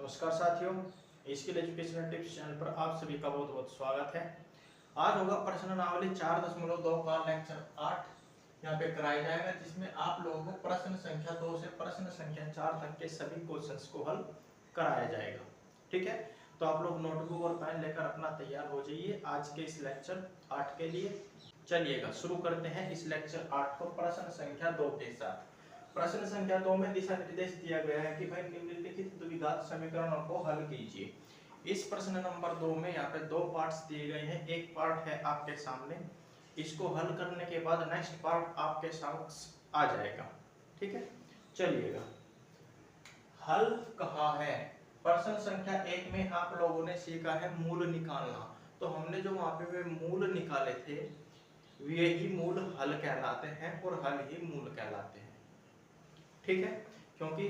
नमस्कार साथियों, skill educational tips channel पर आप सभी का बहुत बहुत स्वागत है। आज होगा प्रश्नावली 4.2 का लेक्चर 8 यहाँ पे कराया जाएगा, जिसमें आप लोगों को प्रश्न संख्या 2 से प्रश्न संख्या 4 तक के सभी क्वेश्चंस को हल कराया जाएगा। ठीक है, तो आप लोग नोटबुक और पेन लेकर अपना तैयार हो जाइए आज के इस लेक्चर 8 के लिए। चलिएगा शुरू करते हैं इस लेक्चर 8 को प्रश्न संख्या 2 के साथ। प्रश्न संख्या 2 में दिशा निर्देश दिया गया है कि भाई निम्नलिखित द्विघात समीकरणों को हल कीजिए। इस प्रश्न नंबर 2 में यहाँ पे दो पार्ट्स दिए गए हैं। एक पार्ट है आपके सामने, इसको हल करने के बाद नेक्स्ट पार्ट आपके समक्ष आ जाएगा। ठीक है, चलिएगा हल कहाँ है। प्रश्न संख्या 1 में आप लोगों ने सीखा है मूल निकालना। तो हमने जो वहां पे वे मूल निकाले थे वे ही मूल हल कहलाते हैं और हल ही मूल कहलाते हैं। ठीक है, क्योंकि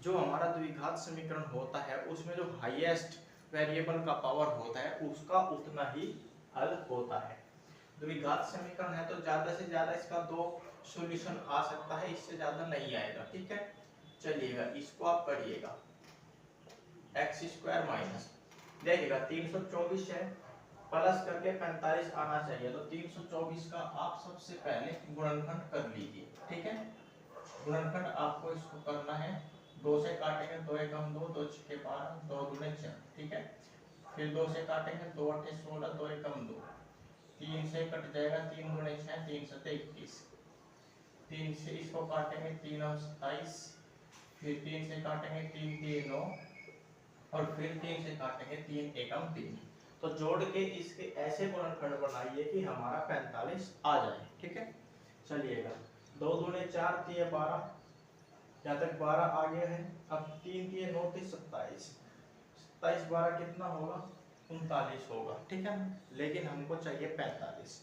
जो हमारा द्विघात समीकरण होता है उसमें जो हाईएस्ट वेरिएबल का पावर होता है उसका उतना ही हल होता है। द्विघात समीकरण है तो ज्यादा से ज्यादा इसका 2 सॉल्यूशन आ सकता है, इससे ज्यादा नहीं आएगा। ठीक है, चलिएगा इसको आप करिएगा एक्स स्क्वायर माइनस देखिएगा 324 है, प्लस करके 45 आना चाहिए। तो 324 का आप सबसे पहले गुणनखंड कर लीजिए। ठीक है, गुणनखंड आपको इसको करना है, 2 से काटेंगे 2 एकम 2, 2 छके 12, 2 दूने 4। ठीक है, फिर 2 से काटेंगे 2 अठे 16, 2 एकम 2, 3 से कट जाएगा 3 दूने 6, 3 सते 21, 3 से इसको काटेंगे 3 और 27, फिर 3 से काटेंगे 3 3 9 और फिर 3 से काटेंगे 3 एकम 3। तो जोड़ के इसके ऐसे गुणनखंड बनाइए कि हमारा 45 आ जाए। ठीक है, चलिएगा 2 दूने 4 3 12, यहाँ तक 12 आ गया है। अब 3 3 9 3 27, 27 12 कितना होगा 39 होगा। ठीक है, लेकिन हमको चाहिए 45।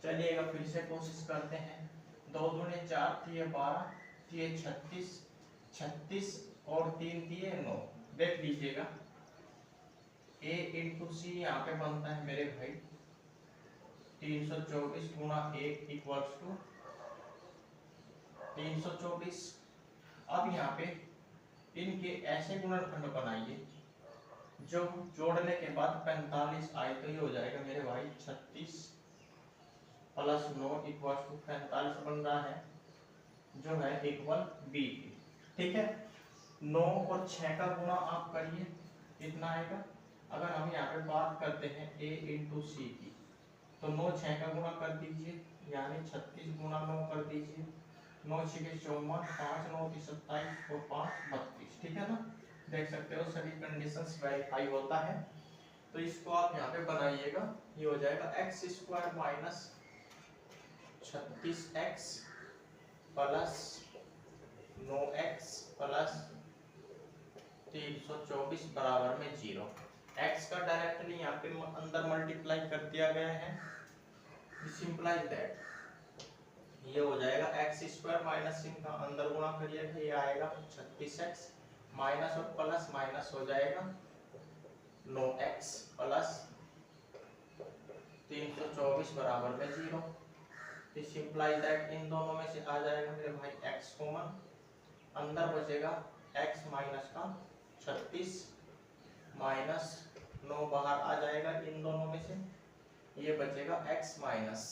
चलिएगा फिर से कोशिश करते हैं, 2 दूने 4 3 12, 3 36, 36 और 3 3 9। देख लीजिएगा a इंटू सी यहाँ पे बनता है मेरे भाई 324 गुणा 1 इक्वल्स टू 324। अब यहाँ पे इनके ऐसे गुणनखंड बनाइए जो जोड़ने के बाद 45 आए। तो ये हो जाएगा मेरे भाई 36 प्लस 9 इक्वल्स टू 45 बन रहा है, जो है इक्वल बी। ठीक है, 9 और 6 का गुणा आप करिए, कितना आएगा। अगर हम यहाँ पे बात करते हैं a इंटू सी की, तो 9 6 का गुणा कर दीजिए, यानी 36 गुणा 9 कर दीजिए, 9 6 54, 5 9 27 और 5 32। ठीक है ना, देख सकते हो सभी कंडीशंस वेरीफाई होता है। तो इसको आप यहाँ पे बनाइएगा, ये हो जाएगा x square minus 36x plus 9x plus 324 बराबर में 0। x का डायरेक्टली यहाँ पे अंदर मल्टीप्लाई कर दिया गया है। दिस इंप्लाइज दैट ये हो जाएगा एक्स स्क्वायर माइनस इनका अंदर गुणा करिएगा, ये आएगा 36x माइनस और प्लस माइनस हो जाएगा 9x प्लस 324 बराबर में 0। दिस इंप्लाइज दैट इन दोनों में से आ जाएगा मेरे भाई x कॉमन, अंदर बचेगा x माइनस का 36 माइनस 9 बाहर आ जाएगा इन दोनों में से, ये बचेगा x माइनस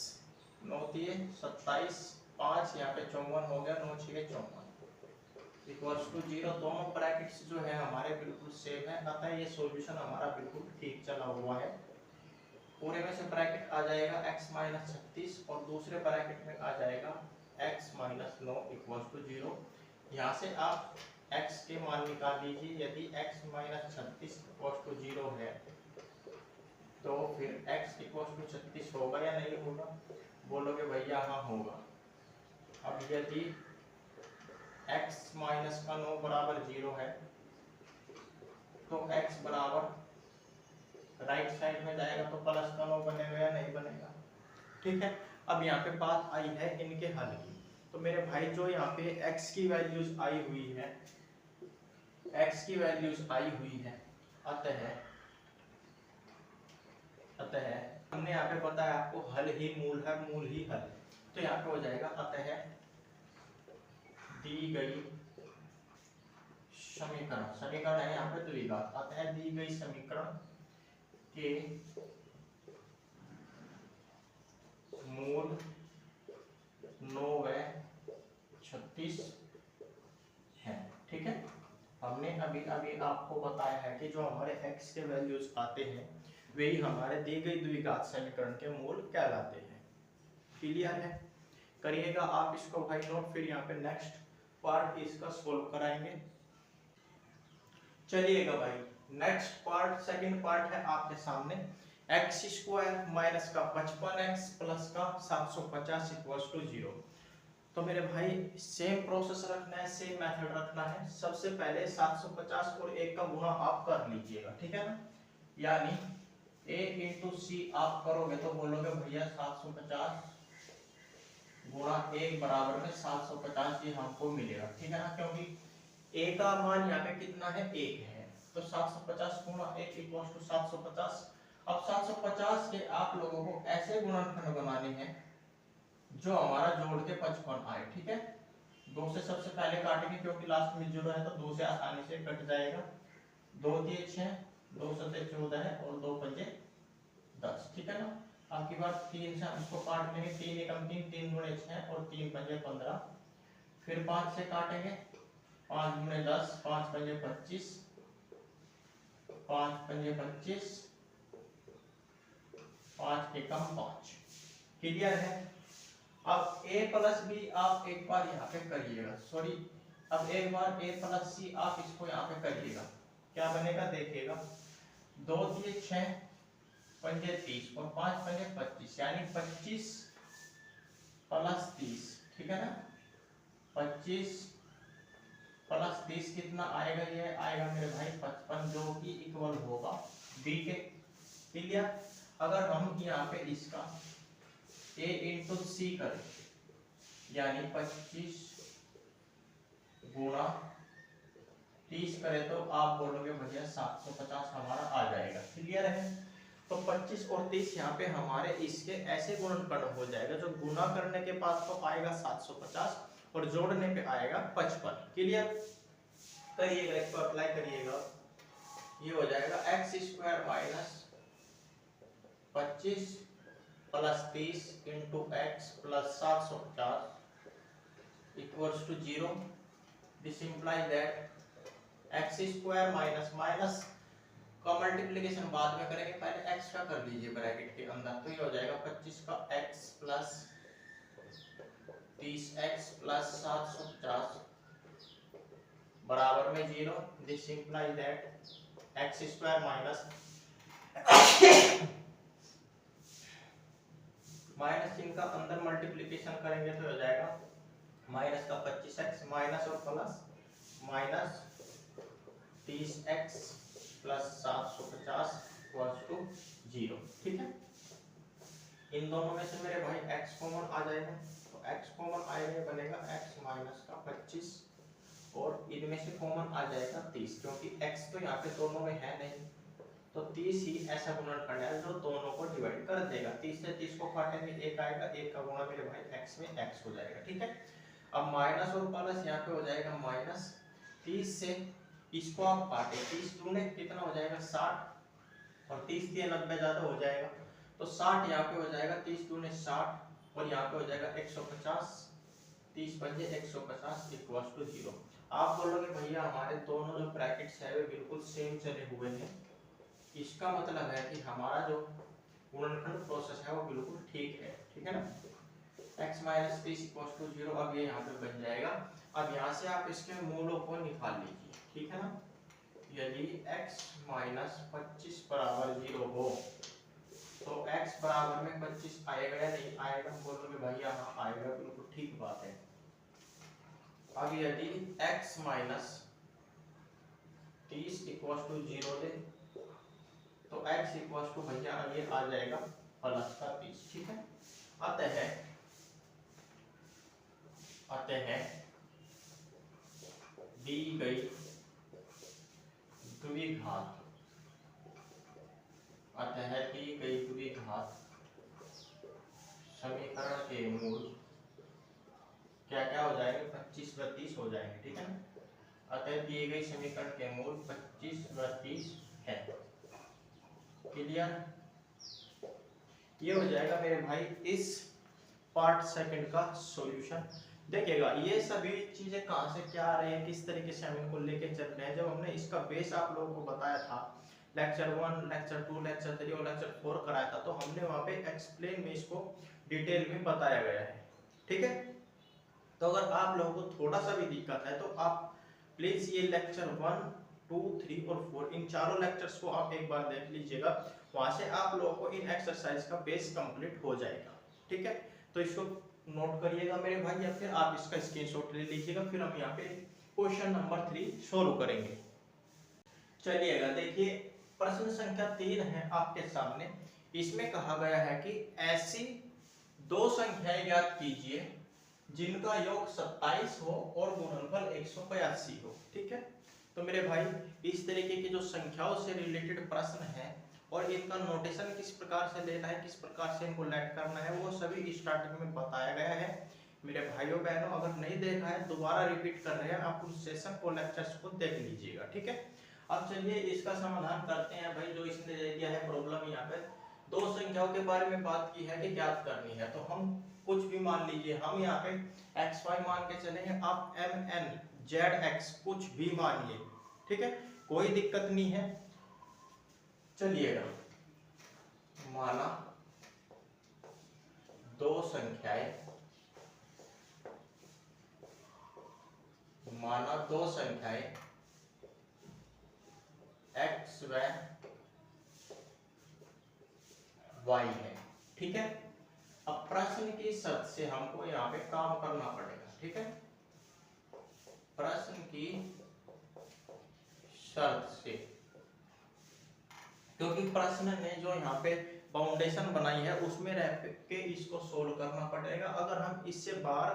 9 3 27, 5 यहाँ पे 54 हो गया, 9 6 54 इक्वल्स टू 0। दोनों ब्रैकेट्स जो है हमारे बिल्कुल सेम है, अतः ये सॉल्यूशन हमारा बिल्कुल ठीक चला हुआ है। पूरे में से ब्रैकेट आ जाएगा x माइनस 36 और दूसरे ब्रैकेट में आ जाएगा x माइनस 9 इक्वल्स टू 0। यहाँ से आप x के मान निकाल लीजिए। यदि x माइनस 36 इक्वल्स टू 0 है तो फिर x इक्वल्स टू 36 होगा या नहीं होगा, बोलोगे भैया हाँ होगा। अब यदि x माइनस का 9 बराबर 0 है तो x बराबर राइट साइड में जाएगा तो प्लस का 9 बनेगा या नहीं बनेगा। ठीक है, अब यहाँ पे बात आई है इनके हल की। तो मेरे भाई जो यहाँ पे x की वैल्यूज आई हुई है, x की वैल्यूज आई हुई है, अतः हमने यहाँ पे बताया आपको हल ही मूल है, मूल ही हल। तो यहाँ पे हो जाएगा अतः दी गई समीकरण, समीकरण है यहाँ पे द्विघात। अतः दी गई समीकरण के मूल 9 व 36 है। ठीक है, हमने अभी अभी आपको बताया है कि जो हमारे x के वैल्यूज आते हैं वही हमारे दी गई द्विघात समीकरण के मूल कहलाते हैं। क्लियर है? करिएगा आप इसको भाई नोट, फिर यहाँ पे नेक्स्ट पार्ट इसका सोल्व कराएंगे। चलिएगा भाई, नेक्स्ट पार्ट, सेकंड पार्ट है आपके सामने। एक्स स्क्वायर माइनस का 55x प्लस का 750 इक्वल्स टू 0। तो मेरे भाई सेम प्रोसेस रखना है, सेम मेथड रखना है। सबसे पहले 750 और 1 का गुणा आप कर लीजिएगा, ठीक है ना। यानी a इंटू सी आप करोगे तो बोलोगे भैया 750 गुणा 1 बराबर में 750, ये हमको मिलेगा, ठीक है ना। क्योंकि a का मान यहाँ पे कितना है, 1 है, तो 750 गुणा 1 इक्वल्स टू 750। अब 750 के आप लोगों को ऐसे गुणनखंड बनाने हैं जो हमारा जोड़ के 55 आए, ठीक है। 2 से सबसे पहले काटेंगे क्योंकि लास्ट में 0 है, तो 2 से आसानी से कट जाएगा। 2 3 6, 2 7 14 है और 2 5 10, ठीक है ना। आपकी बात 3 से हम इसको काट लेंगे, 3 एकम 3, 3 गुणे 6 और 3 5 15। फिर 5 से काटेंगे, 5 गुणे 10, 5 5 25, 5 5 25, 5 एकम 5। क्लियर है? अब a प्लस बी आप एक बार यहाँ पे करिएगा, सॉरी अब एक बार a प्लस सी आप इसको यहाँ पे करिएगा, क्या बनेगा देखिएगा। 2 3 6 5 30 और 5 5 25, यानी 25 प्लस 30, ठीक है ना। 25 प्लस 30 कितना आएगा, ये आएगा मेरे भाई 55, जो कि इक्वल होगा b के। क्लियर? अगर हम यहाँ पे इसका a इंटू सी करें, यानी 25 गुणा 30 करें, तो आप बोलोगे भैया 750 हमारा आ जाएगा। क्लियर है? तो 25 और 30 यहाँ पे हमारे इसके ऐसे गुणनखंड हो जाएगा, जो गुणा करने के बाद तो आएगा 750 और जोड़ने पे आएगा 55। क्लियर? करिएगा, इसको अप्लाई करिएगा। ये हो जाएगा x square minus 25 plus 30 into x plus 750 equals to 0। This imply that x square minus minus का मल्टीप्लिकेशन बाद में करेंगे, पहले एक्स का कर लीजिए ब्रैकेट के अंदर, तो ये हो जाएगा 25 का एक्स प्लस 30x प्लस 750 बराबर में 0। This imply that x square minus minus इनका अंदर मल्टीप्लिकेशन करेंगे तो हो जाएगा माइनस का 25x माइनस और plus minus 30x plus 750 equals to 0, ठीक है। इन दोनों में से मेरे भाई x कॉमन आ जाएगा, तो x कॉमन आएगा, बनेगा x माइनस का 25 और इनमें से कॉमन आ जाएगा 30, क्योंकि x तो यहाँ पे दोनों में है नहीं, तो 30 ही ऐसा गुणनखंड है जो दोनों को डिवाइड कर देगा। 30 से 30 को काटेंगे, 1 आएगा, 1 का गुणा मेरे भाई x में x हो जाएगा, ठीक है। अब माइनस और प्लस यहाँ पे हो जाएगा माइनस, 30 से इसको आप काटे, 30 दूने कितना हो जाएगा 60 और 30 से 90 ज्यादा हो जाएगा, तो 60 यहाँ पे हो जाएगा, 30 दूने 60 और यहाँ पे हो जाएगा 150, 30 पंजे 150 इक्वल्स टू 0। आप बोलोगे भैया हमारे दोनों जो ब्रैकेट्स है वे बिल्कुल सेम चले हुए हैं, इसका मतलब है कि हमारा जो गुणनखंड प्रोसेस है वो बिल्कुल ठीक है, ठीक है ना। x माइनस 30 इक्वल्स टू 0, अब ये यहाँ पे बन जाएगा। अब यहाँ से आप इसके मूलों को निकाल लीजिए, ठीक है ना। यदि x माइनस 25 बराबर 0 हो तो x बराबर में 25 आएगा या नहीं आएगा, बोलोगे भैया हाँ आएगा, बिल्कुल ठीक बात है। अब यदि x माइनस 30 इक्वल्स टू 0 ले तो x इक्वल्स टू भैया अब ये आ जाएगा प्लस का 30, ठीक है। अतः दी गई द्विघात, समीकरण के मूल क्या क्या हो जाएंगे, 25 व 30 हो जाएंगे, ठीक है ना। अतः दिए गए समीकरण के मूल 25 व 30 है। क्लियर? ये हो जाएगा मेरे भाई इस पार्ट सेकंड का सॉल्यूशन। देखिएगा ये सभी चीजें कहाँ से क्या आ रही है, किस तरीके से हम इनको लेके चल रहे हैं। जब हमने इसका बेस आप लोगों को बताया था लेक्चर 1, लेक्चर 2, लेक्चर 3 और लेक्चर 4 कराया था, तो हमने वहाँ पे एक्सप्लेन में इसको डिटेल में बताया गया है। ठीक है, तो अगर आप लोगों को थोड़ा सा भी दिक्कत है तो आप प्लीज ये लेक्चर 1, 2, 3 और 4 इन चारों लेक्चर्स को आप एक बार देख लीजिएगा। वहां से आप लोगों को इन एक्सरसाइज का बेस कंप्लीट हो जाएगा। ठीक है, तो इसको नोट करिएगा मेरे भाई, या फिर आप इसका स्क्रीनशॉट ले लीजिएगा। फिर हम यहाँ पे क्वेश्चन नंबर 3 सोल्व करेंगे। चलिएगा देखिए, प्रश्न संख्या 3 है आपके सामने। इसमें कहा गया है कि ऐसी दो संख्याएं ज्ञात कीजिए जिनका योग 27 हो और गुणनफल 182 हो। ठीक है, तो मेरे भाई इस तरीके की जो संख्याओं से रिलेटेड प्रश्न है और इनका नोटेशन किस प्रकार से लेना है, किस प्रकार से इनको लेट करना है, वो सभी स्टार्टिंग में बताया गया है। मेरे भाइयों बहनों, अगर नहीं देखा है दोबारा रिपीट कर रहे हैं, आप उस सेशन को लेक्चर्स को देख लीजिएगा। ठीक है, अब चलिए इसका समाधान करते हैं भाई। जो इसने दे दिया है प्रॉब्लम, यहाँ पे दो संख्याओं के बारे में बात की है कि ज्ञात करनी है, तो हम कुछ भी मान लीजिए, हम यहाँ पे xy मान के चलेंगे, आप mn zx कुछ भी मानिए। ठीक है, कोई दिक्कत नहीं है। चलिएगा, माना दो संख्याएं, x व y है। ठीक है, अब प्रश्न की शर्त से हमको यहाँ पे काम करना पड़ेगा। ठीक है, प्रश्न की शर्त से, क्योंकि प्रश्न ने जो यहाँ पे फाउंडेशन बनाई है उसमें रह के इसको सोल्व करना पड़ेगा। अगर हम इससे बाहर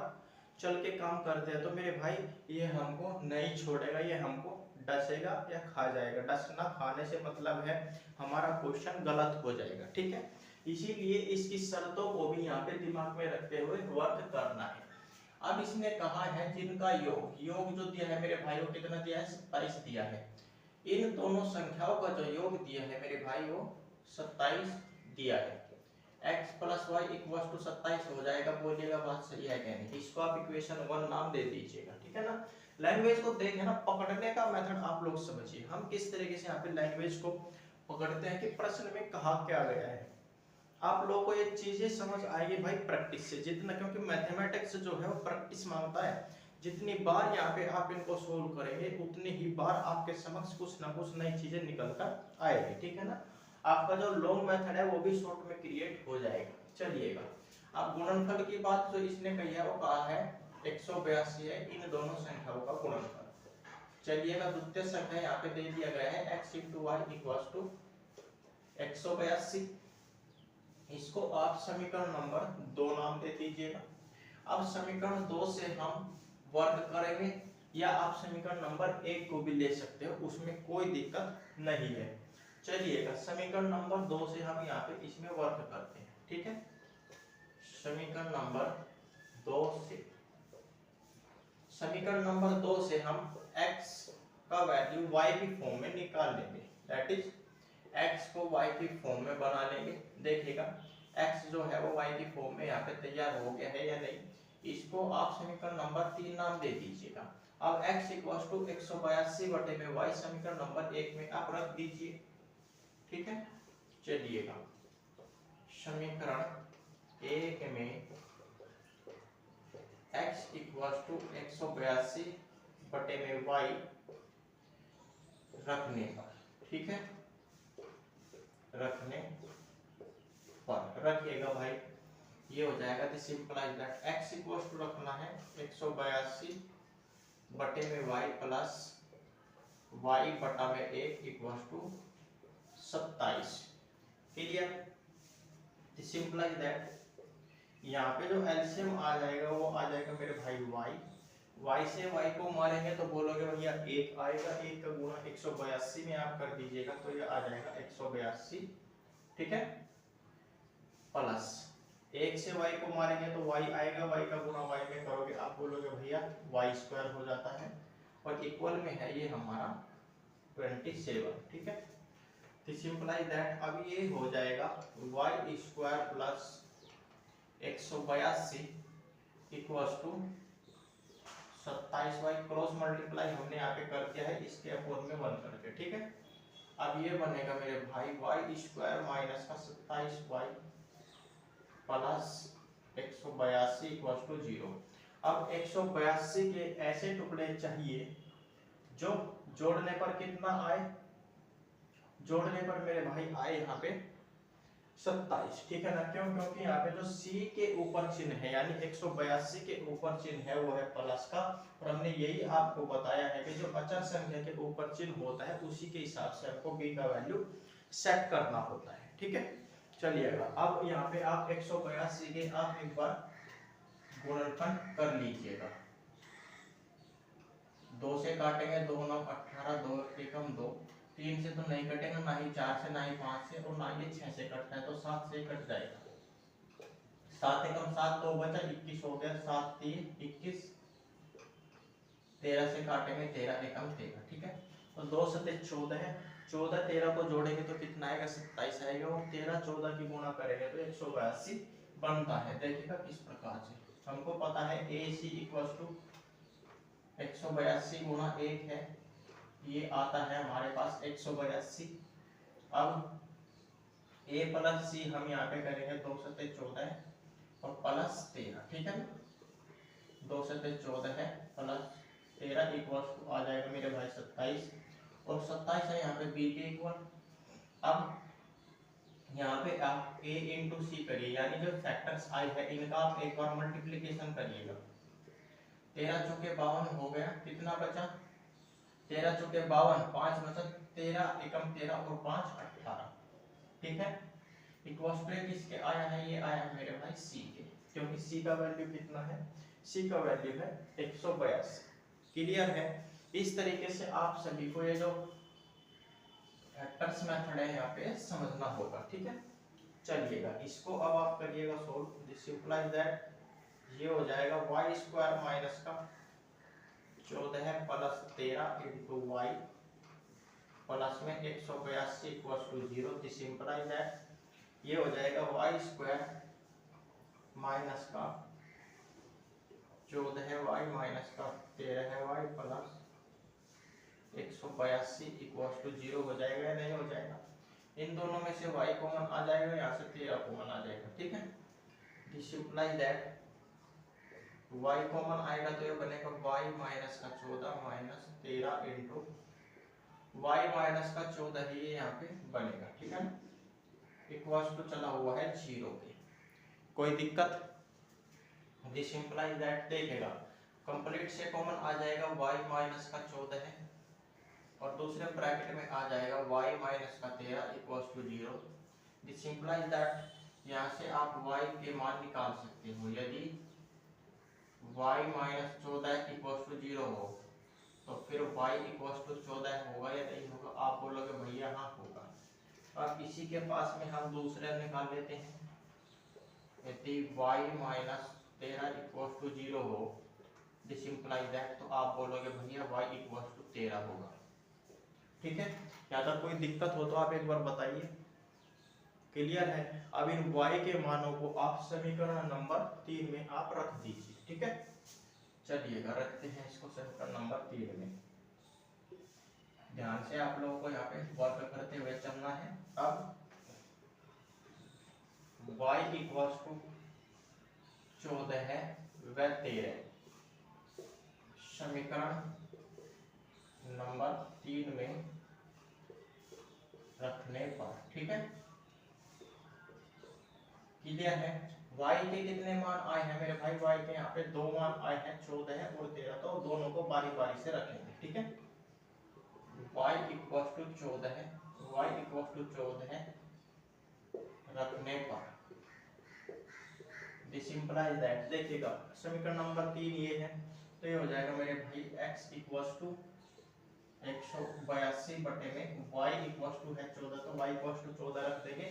चल के काम करते हैं तो मेरे भाई ये हमको नहीं छोड़ेगा, ये हमको डसेगा या खा जाएगा। डसना खाने से मतलब है हमारा क्वेश्चन गलत हो जाएगा। ठीक है, इसीलिए इसकी शर्तों को भी यहाँ पे दिमाग में रखते हुए वर्क करना है। अब इसने कहा है जिनका योग जो दिया है मेरे भाइयों, कितना दिया है? 27 दिया है। इन दोनों संख्याओं का जो योग दिया है मेरे भाई वो 27 दिया है। x plus y equal to 27 हो जाएगा। बोलिएगा बात सही है क्या नहीं? इसको आप इक्वेशन 1 नाम दे दीजिएगा। ठीक है ना, लैंग्वेज को देखे ना, पकड़ने का मेथड आप लोग समझिए। हम किस तरीके से यहाँ पे लैंग्वेज को पकड़ते हैं कि प्रश्न में कहा क्या गया है। आप लोगों को ये चीजें समझ आएगी भाई प्रैक्टिस से, जितना, क्योंकि मैथमेटिक्स जो है वो प्रैक्टिस मांगता है। जितनी बार यहाँ पे आप इनको सोल्व करेंगे उतनी ही बार आपके समक्ष कुछ ना कुछ नई चीजें निकल कर आएगी। ठीक है ना, आपका जो लॉन्ग मेथड है वो भी शॉर्ट में क्रिएट हो जाएगा। चलिएगा, अब गुणनफल की बात जो इसने कही है वो कहा है 182 है इन दोनों संख्याओं का गुणनफल। चलिएगा, द्वितीय संख्या यहाँ पे दे दिया गया है x * y = 182। इसको आप समीकरण नंबर 2 नाम दे दीजिएगा। अब समीकरण 2 से हम वर्क करेंगे, या आप समीकरण नंबर 1 को भी ले सकते हो, उसमें कोई दिक्कत नहीं है। चलिएगा, समीकरण नंबर 2 से हम यहाँ पे इसमें वर्क करते हैं। ठीक है, समीकरण नंबर 2 से, समीकरण नंबर 2 से हम x का वैल्यू y की फॉर्म में निकाल लेंगे। दैट इज x को y की फॉर्म में बना लेंगे। देखिएगा x जो है वो y की फॉर्म में यहाँ पे तैयार हो गया है या नहीं। इसको आप समीकरण नंबर 3 नाम दे दीजिएगा। अब x = 182 बटे में y समीकरण नंबर 1 में आप रख दीजिए। ठीक है, चलिएगा, समीकरण 1 में x = 182 बटे में y रखने पर, ठीक है, रखने पर रखिएगा भाई, ये हो जाएगा। दिस इंप्लाइज दैट x = रखना है 182 बटे में y प्लस y बटा में 1 = 27। क्लियर? दिस इंप्लाइज दैट यहाँ पे जो एलसीएम आ जाएगा वो आ जाएगा मेरे भाई y से y को मारेंगे तो बोलोगे भैया 1 आएगा, 1 का गुणा 182 में आप कर दीजिएगा तो ये आ जाएगा 182। ठीक है, प्लस 1 से y को मारेंगे तो y आएगा, y का गुणा y में करोगे आप बोलोगे भैया y² हो जाता है। और इक्वल में है ये हमारा 27, ठीक है। तो सिंपलाइज दैट, अब ये हो जाएगा y square plus 182 equals to 27y, cross multiply हमने यहाँ पे कर दिया है इसके अपोज में 1 करके, ठीक है। अब ये बनेगा मेरे भाई y स्क्वायर माइनस का 27y प्लस 182 इक्वल्स टू 0। अब 182 के ऐसे टुकड़े चाहिए जो जोड़ने पर कितना आए, जोड़ने पर मेरे भाई आए यहाँ पे 27, ठीक है ना। क्यों? क्योंकि यहाँ पे जो c के ऊपर चिन्ह है यानी 182 के ऊपर चिन्ह है वो है प्लस का, और हमने यही आपको बताया है कि जो अचर संख्या के ऊपर चिन्ह होता है उसी के हिसाब से आपको b का वैल्यू सेट करना होता है, ठीक है। चलिएगा, अब यहाँ पे आप 182 के आप एक बार गुणनखंड कर लीजिएगा। 2 से काटेंगे 2 9 18, 2 एकम 2, 3 से तो नहीं कटेगा, ना ही 4 से, ना ही 5 से, और ना ही 6 से कटता है, तो 7 से कट जाएगा। 7 एकम 7, तो बचा 21 हो गया, 7 3 21, 13 से काटेंगे 13 एकम 13, ठीक है। तो 2 7 14 है, 14 13 को जोड़ेंगे तो कितना आएगा 27 आएगा, और 13 14 की गुणा करेंगे तो 182 बनता है। देखिएगा किस प्रकार से, हमको पता है AC इक्वल्स टू 182 गुणा 1 है, ये आता है हमारे पास 182। अब A प्लस C हम यहाँ पे करेंगे 2 7 14 और प्लस 13, ठीक है ना। 2 7 14 है प्लस 13 इक्वल्स टू आ जाएगा मेरे भाई 27, और 27 है यहाँ पे B के इक्वल। अब यहाँ पे आप A इंटू C करिए, यानी जो फैक्टर्स आई है इनका आप एक बार मल्टीप्लीकेशन करिएगा। 13 चौके 52 हो गया, कितना बचा 13 चौके 52, 5 बचा, 13 एकम 13 और 5 18, ठीक है। इक्वल्स टू किसके आया है, ये आया है मेरे भाई C के, क्योंकि C का वैल्यू कितना है, C का वैल्यू है 182। क्लियर है। इस तरीके से आप सभी को ये जो फैक्टर्स मेथड है यहाँ पे समझना होगा, ठीक है। चलिएगा, इसको अब आप करिएगा सोल्व। दिस इंप्लाइज दैट ये हो जाएगा y स्क्वायर माइनस का 14 है प्लस 13 इंटू y प्लस में 182 equals to 0। This implies that ये हो जाएगा y स्क्वायर माइनस का 14 है y माइनस का 13 है y प्लस 182 इक्वल्स टू 0 हो जाएगा या नहीं हो जाएगा। इन दोनों में से y कॉमन आ जाएगा, यहाँ से 13 कॉमन आ जाएगा, ठीक है। This implies that y common आएगा तो ये बनेगा y माइनस का 14 माइनस 13 इंटू y माइनस का 14 ही यहाँ पे बनेगा, ठीक है ना। इक्वल्स टू चला हुआ है 0 पे, कोई दिक्कत। दिस इंप्लाइज दैट देखिएगा कंप्लीट से कॉमन आ जाएगा y माइनस का 14 है, और दूसरे ब्रैकेट में आ जाएगा y माइनस का 13 equals to 0। This implies that यहाँ से आप y के मान निकाल सकते हो। यदि y माइनस 14 इक्वल्स टू 0 हो तो फिर y इक्वल्स टू 14 होगा या नहीं होगा, आप बोलोगे भैया हाँ होगा। अब इसी के पास में हम दूसरे निकाल लेते हैं। यदि y माइनस 13 इक्वल्स टू 0 हो, दिस इंप्लाइज दैट, तो आप बोलोगे भैया y इक्वल्स टू 13 होगा, ठीक है। यहाँ तक कोई दिक्कत हो तो आप एक बार बताइए। क्लियर है। अब इन y के मानों को आप समीकरण नंबर 3 में आप रख दीजिए, ठीक है। चलिएगा रखते हैं इसको समीकरण नंबर 3 में। ध्यान से आप लोगों को यहाँ पे वर्क करते हुए चलना है। अब y इक्वल्स टू 14 है व 13 समीकरण नंबर 3 में रखने पर, ठीक है। क्लियर है। y के कितने मान आए हैं मेरे भाई, y के यहाँ पे 2 मान आए हैं, 14 है और 13, तो दोनों को बारी बारी से रखेंगे, ठीक है। y इक्वल्स टू 14 है, y इक्वल्स टू 14 है रखने पर, दिस इंप्लाइज दैट देखिएगा समीकरण नंबर 3 ये है, तो ये हो जाएगा मेरे भाई x इक्वल्स टू 182 बटे में y इक्वल्स टू है 14, तो y इक्वल्स टू 14 रख देंगे।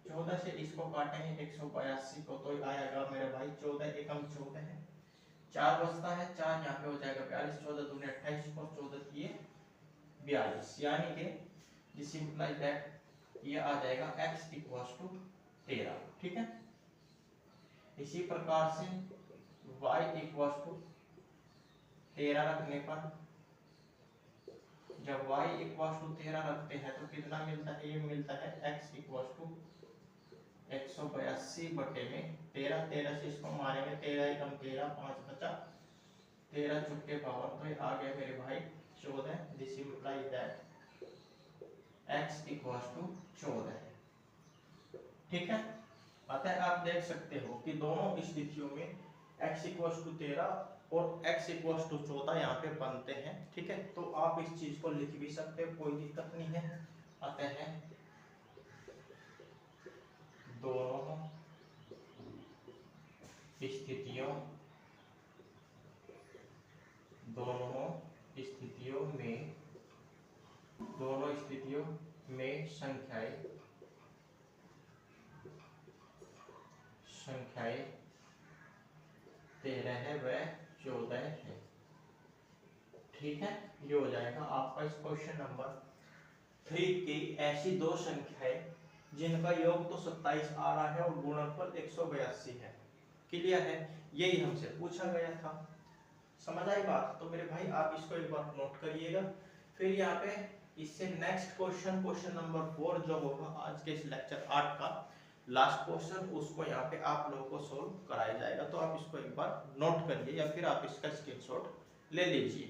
14 से इसको काटेंगे 182 को, तो आएगा मेरे भाई 14 एकम 14 है, 4 बचता है, 4 यहाँ पे हो जाएगा 42, 14 दूनी 28 को 42, यानी कि दिस इंप्लाइज दैट ये आ जाएगा x इक्वल्स टू 13। ठीक है, इसी प्रकार से y इक्वल्स टू 13 रखने पर, जब y इक्वल्स टू 13 रखते हैं तो कितना मिलता है, ये मिलता है x इक्वल्स टू 182 बटे में 13। 13 से इसको मारेंगे, 13 एकम 13, 5 बचा 13 चुके पावर, तो ये आ गया मेरे भाई 14। This implies that x equals to 14। ठीक है, अतः आप देख सकते हो कि दोनों स्थितियों में x इक्वल्स टू 13 और x इक्वल्स टू 14 यहाँ पे बनते हैं। ठीक है, तो आप इस चीज को लिख भी सकते हो, कोई दिक्कत नहीं है। अतः दोनों स्थितियों में संख्याएं 13 व 14 है। ठीक है, ये हो जाएगा आपका इस क्वेश्चन नंबर 3 की ऐसी दो संख्याएं जिनका योग तो 27 आ रहा है और गुणनफल 182 है। क्लियर है, यही हमसे पूछा गया था। समझ आई बात? तो मेरे भाई आप इसको एक बार नोट करिएगा। फिर यहाँ पे इससे नेक्स्ट क्वेश्चन, क्वेश्चन नंबर 4 जो होगा आज के इस लेक्चर 8 का लास्ट क्वेश्चन, उसको यहाँ पे आप लोगों को सोल्व कराया जाएगा। तो आप इसको एक बार नोट करिए या फिर आप इसका स्क्रीनशॉट ले लीजिए।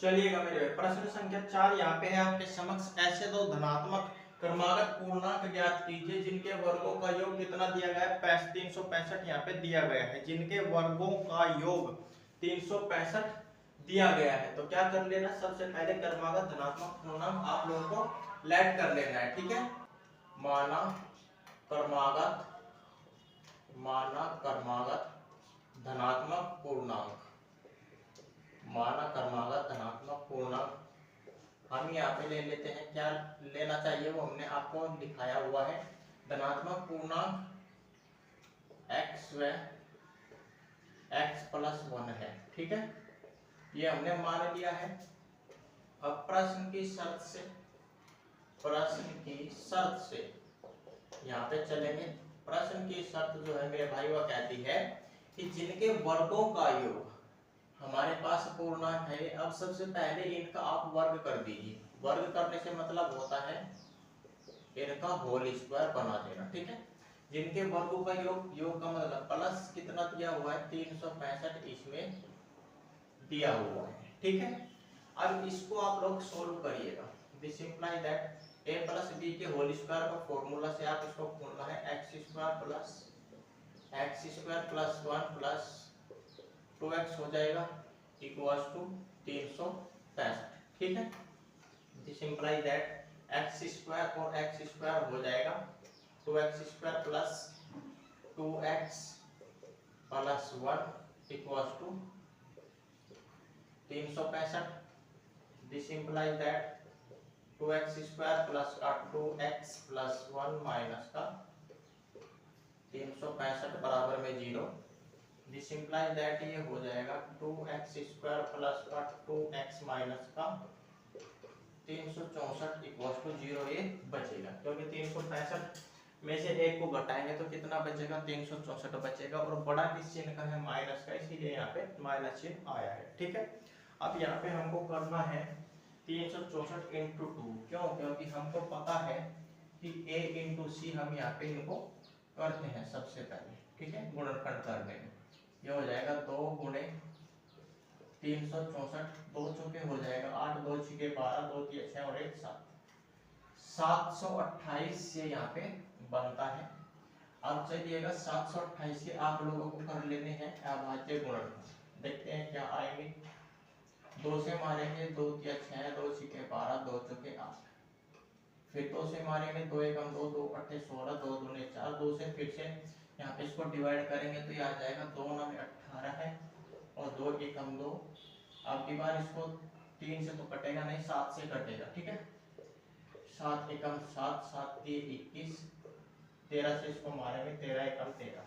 चलिएगा मेरे भाई, प्रश्न संख्या 4 यहाँ पे है आपके समक्ष। ऐसे दो धनात्मक क्रमागत पूर्णांक ज्ञात कीजिए जिनके वर्गों का योग कितना दिया गया है, 365 यहाँ पे दिया गया है। जिनके वर्गों का योग 365 दिया गया है, तो क्या कर लेना, सबसे पहले क्रमागत धनात्मक पूर्णांक आप लोगों को लेट कर लेना है। ठीक है, माना क्रमागत धनात्मक पूर्णांक, माना क्रमागत धनात्मक पूर्णांक हम यहाँ पे ले लेते हैं। क्या लेना चाहिए वो हमने आपको दिखाया हुआ है। धनात्मक पूर्णांक x व x प्लस 1 है। ठीक है, ये हमने मान लिया है। अब प्रश्न की शर्त से यहाँ पे चलेंगे। प्रश्न की शर्त जो है मेरे भाई वो कहती है कि जिनके वर्गों का योग हमारे पास पूर्णांक है, अब सबसे पहले इनका आप वर्ग कर दीजिए। वर्ग करने से मतलब होता है इनका होल स्क्वायर बना देना। ठीक है, जिनके वर्गों का योग का मतलब प्लस कितना दिया हुआ है, 365 इसमें दिया हुआ है। ठीक है, अब इसको आप लोग सोल्व करिएगा। This implies that a plus b के होल स्क्वायर का फॉर्मूला से आप इसको खोलना है, x square plus 1 plus 2x हो जाएगा इक्वल्स टू 365। ठीक है, this implies that x square और x स्क्वायर हो जाएगा 2x square plus 2x plus 1 equals to 365। This implies that 2x square plus 2x plus 1 minus का 365 बराबर में 0। दिस इंप्लाइज दैट ये हो जाएगा 2x square plus 2x minus का 364 इक्वल्स टू 0। ये बचेगा क्योंकि 365 में से एक को घटाएंगे तो कितना बचेगा, 364 बचेगा। और बड़ा किस चिन्ह का है, माइनस का, इसीलिए यहाँ पे माइनस चिन्ह आया है। ठीक है, अब यहाँ पे हमको करना है 364 इंटू 2। क्यों? क्योंकि हमको पता है कि a इंटू सी हम यहाँ पे इनको करते हैं सबसे पहले। ठीक है, गुणनखंड करने में ये हो जाएगा 2 गुणे 364, 2 चौके हो जाएगा 8, 2 छके 12, 2 तिया 6 और 1 7, 728 से यहाँ पे बनता है। अब चलिएगा 728 के आप लोगों को कर लेने हैं अभाज्य गुणनखंड। देखते हैं क्या आएंगे। 2 से मारेंगे 2 तिया 6, 2 छके 12, 2 चौके 8, फिर 2 से मारेंगे 2 एकम 2, 2 अट्ठे 16, 2 दूने 4, 2 से फिर से यहाँ पे इसको डिवाइड करेंगे तो ये आ जाएगा 2 9 18 है और 2 एकम 2। अब की बार इसको 3 से तो कटेगा नहीं, 7 से कटेगा। ठीक है, 7 एकम 7, 7 3 21, 13 से इसको मारेंगे 13 एकम 13।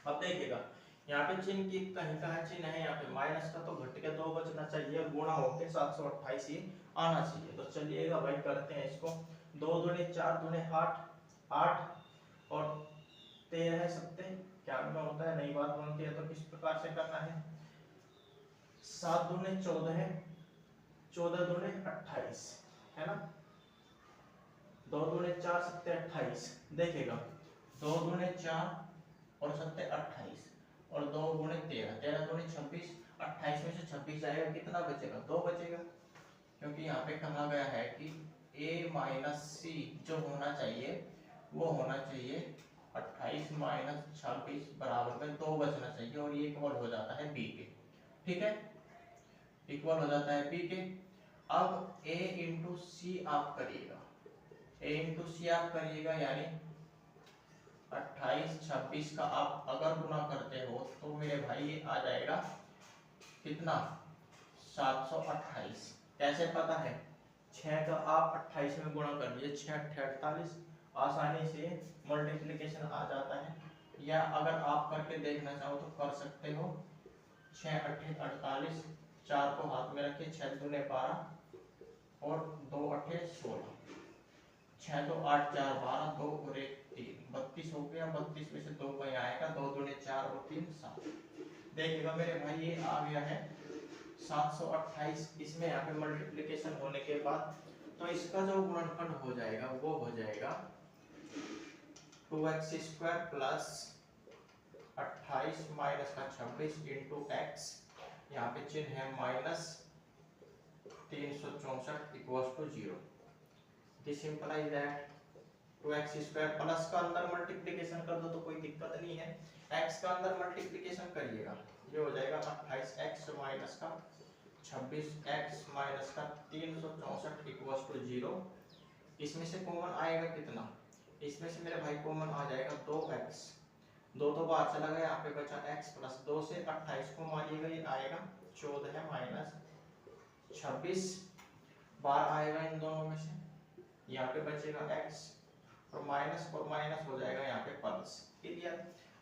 अब देखिएगा यहाँ पे चिन्ह की कहीं का है चिन्ह है, यहाँ पे माइनस का, तो घट के 2 बचना चाहिए, गुणा होके 728 ही आना चाहिए। तो चलिएगा भाई करते हैं इसको। 2 दूनी 4 दूनी 8, 8 और 13 है 7 क्या में होता है, नई बात बनती है। तो किस प्रकार से करना है, 7 दूनी 14 है, 14 दूनी 28 है ना, 2 दूनी 4 7 28। देखिएगा 2 दूनी 4 और 7 28 और 2 गुणे 13, 13 दूनी 26, 28 में से 26 जाएगा, कितना बचेगा, 2 बचेगा। क्योंकि यहाँ पे कहा गया है कि a माइनस सी जो होना चाहिए वो होना चाहिए 28 माइनस 26 बराबर में 2 बचना चाहिए, और ये इक्वल हो जाता है b के। ठीक है, इक्वल हो जाता है b के। अब a इंटू सी आप करिएगा, a इंटू सी आप करिएगा, यानी 28 26 का आप अगर गुना करते हो तो मेरे भाई ये आ जाएगा कितना, 728। कैसे पता है, 6 का आप 28 में गुणा कर लीजिए, 6 8 48, आसानी से मल्टीप्लिकेशन आ जाता है। या अगर आप करके देखना चाहो तो कर सकते हो, 6 8 48, 4 को हाथ में रखिए, 6 दूने 12 और 2 8 16, 6 तो 8 4 12, 2 और 1 3, 32 हो गया। 32 में से 2 कहीं आएगा, 2 दूने 4 और 3 7। देखिएगा मेरे भाई ये आ गया है 728। इसमें यहाँ पे मल्टीप्लिकेशन होने के बाद तो इसका जो गुणनफल हो जाएगा वो हो जाएगा 2x² प्लस 28 माइनस का 26 इंटू एक्स, यहाँ पे चिन्ह है minus 364 equals to 0। This implies that 2x² plus का अंदर मल्टीप्लिकेशन कर दो तो कोई दिक्कत नहीं है, x का अंदर मल्टीप्लिकेशन करिएगा, ये हो जाएगा 28x माइनस का 26x माइनस का 364 इक्वल्स टू 0। इसमें से कॉमन आएगा कितना, इसमें से मेरे भाई कॉमन आ जाएगा 2x, 2 तो बाहर चला गया, यहाँ पे बचा x प्लस 2 से 28 को मारिएगा, ये आएगा 14 माइनस 26, बाहर आएगा इन दोनों में से, यहाँ पे बचेगा x और माइनस हो जाएगा यहाँ पे प्लस। क्लियर।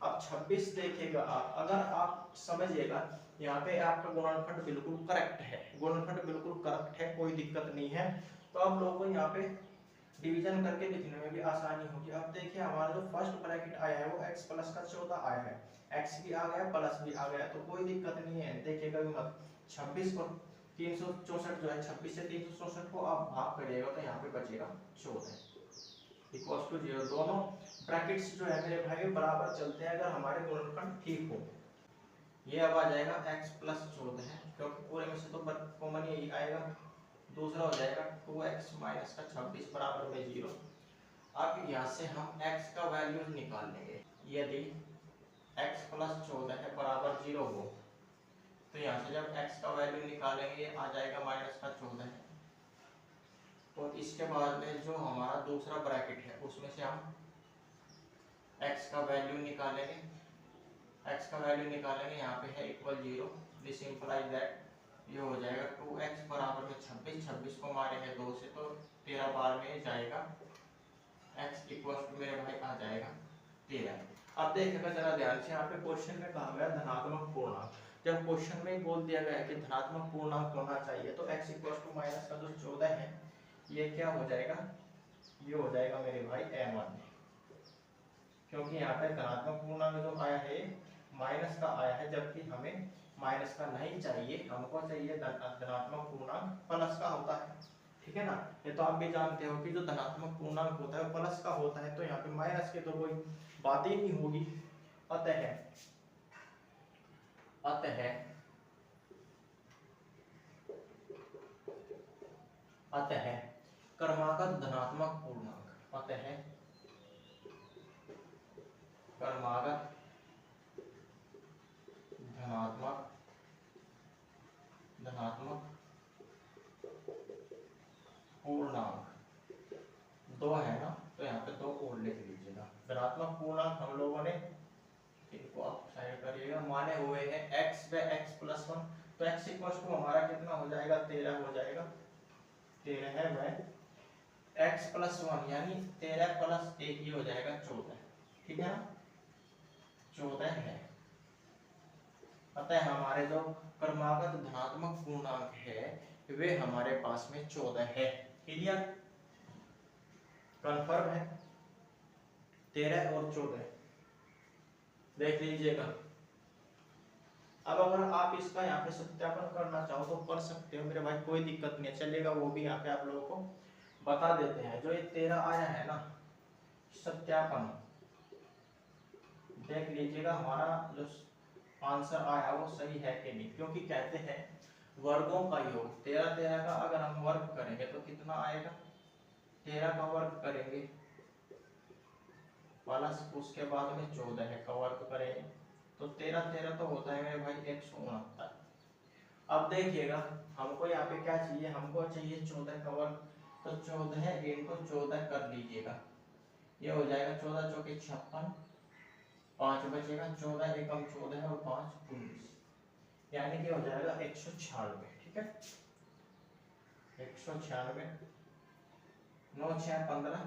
अब 26 देखिएगा आप, अगर आप समझिएगा यहाँ पे आपका गुणनफल बिल्कुल करेक्ट है, गुणनफल बिल्कुल करेक्ट है, कोई दिक्कत नहीं है। तो आप लोगों को यहाँ पे डिवीजन करके लिखने में भी आसानी होगी। अब देखिए हमारा जो फर्स्ट ब्रैकेट आया है वो x प्लस का 14 आया है, x भी आ गया प्लस भी आ गया, तो कोई दिक्कत नहीं है। देखिएगा मत 26 को 364 जो है 26 से 364 को आप भाग करिएगा तो यहाँ पे बचेगा 14 इक्वल्स टू 0। दोनों ब्रैकेट्स जो है मेरे भाई बराबर चलते हैं अगर हमारे गुणनफल ठीक हो। ये अब आ जाएगा x प्लस 14 है, क्योंकि पूरे में से तो कॉमन ही आएगा। दूसरा हो जाएगा 2x माइनस का 26 बराबर में 0। अब यहाँ से हम x का वैल्यू निकाल लेंगे। यदि x प्लस 14 है बराबर 0 हो तो यहाँ से जब x का वैल्यू निकालेंगे ये आ जाएगा माइनस का 14 है, और इसके बाद में जो हमारा दूसरा ब्रैकेट है उसमें से हम x का वैल्यू निकालेंगे, x का वैल्यू निकालेंगे, यहाँ पे है इक्वल 0। दिस इंप्लाइज दैट ये हो जाएगा 2x बराबर में 26, 26 को मारेंगे 2 से तो 13 बार में जाएगा, x इक्वल टू मेरे भाई आ जाएगा 13। अब देखिएगा जरा ध्यान से, यहाँ पे क्वेश्चन में कहा गया धनात्मक पूर्णांक। जब क्वेश्चन में बोल दिया गया है कि धनात्मक पूर्णांक होना चाहिए तो x इक्वल टू माइनस का जो 14 है ये क्या हो जाएगा, ये हो जाएगा मेरे भाई m1, क्योंकि यहाँ पे धनात्मक पूर्णांक जो आया है माइनस का आया है, जबकि हमें माइनस का नहीं चाहिए, हमको चाहिए धनात्मक पूर्णांक प्लस का होता है। ठीक है ना, ये तो आप भी जानते हो कि जो धनात्मक पूर्णांक होता है प्लस का होता है, तो यहाँ पे माइनस की तो कोई बात ही नहीं होगी। अतः क्रमागत धनात्मक पूर्णांक, क्रमागत धनात्मक पूर्णांक 2 है ना, तो यहाँ पे 2 और लिख लीजिएगा। धनात्मक पूर्णांक हम लोगों ने इनको आप साइड करिएगा, माने हुए हैं x व x प्लस 1, तो x इक्वल टू हमारा कितना हो जाएगा, 13 हो जाएगा, 13 है वह x प्लस 1 यानी 13 प्लस 1 ही हो जाएगा 14। ठीक है ना, 14 है। अतः हमारे जो क्रमागत धनात्मक पूर्णांक है वे हमारे पास में 14 है। क्लियर, कंफर्म है। 13 और 14 देख लीजिएगा। अब अगर आप इसका यहाँ पे सत्यापन करना चाहो तो कर सकते हो मेरे भाई, कोई दिक्कत नहीं चलेगा, वो भी यहाँ पे आप लोगों को बता देते हैं। जो ये 13 आया है ना, सत्यापन देख लीजिएगा हमारा जो आंसर आया वो सही है कि नहीं, क्योंकि कहते हैं वर्गों का योग 13 का अगर हम वर्ग करेंगे तो कितना आएगा, 13 का वर्ग करेंगे प्लस उसके बाद में 14 का वर्ग करेंगे तो 13 तो होता है मेरे भाई 169। अब देखिएगा हमको यहाँ पे क्या चाहिए, हमको चाहिए 14 का वर्ग, तो 14 into 14 कर लीजिएगा, ये हो जाएगा 14 चौके 56, 5 बचेगा, 14 एकम 14 और 5 19, यानी कि हो जाएगा 196। ठीक है, 196, 9 6 15,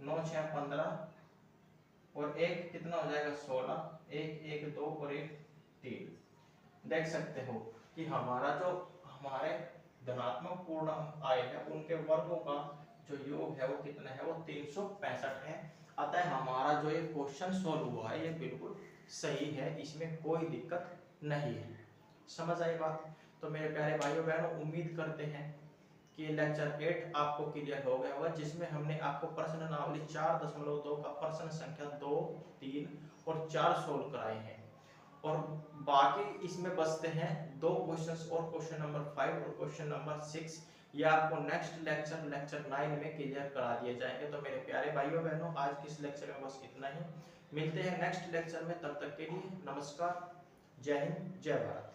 9 6 15 और एक कितना हो जाएगा 16, 1 1 2 और 1 3। देख सकते हो कि हमारा जो हमारे धनात्मक पूर्णांक आए हैं उनके वर्गों का जो योग है वो कितना है, वो 365 है। अतः हमारा जो ये क्वेश्चन सॉल्व हुआ है ये बिल्कुल सही है, इसमें कोई दिक्कत नहीं है। समझ आई बात? तो मेरे प्यारे भाइयों बहनों, उम्मीद करते हैं कि लेक्चर 8 आपको क्लियर हो गया होगा, जिसमें हमने आपको प्रश्न नावली 4.2 का प्रश्न संख्या 2, 3 और 4 सोल्व कराए हैं, और बाकी इसमें बचते हैं 2 क्वेश्चंस और, क्वेश्चन नंबर 5 और क्वेश्चन नंबर 6, ये आपको नेक्स्ट लेक्चर 9 में क्लियर करा दिए जाएंगे। तो मेरे प्यारे भाइयों बहनों, आज के इस लेक्चर में बस इतना ही, मिलते हैं नेक्स्ट लेक्चर में, तब तक के लिए नमस्कार, जय हिंद, जय भारत।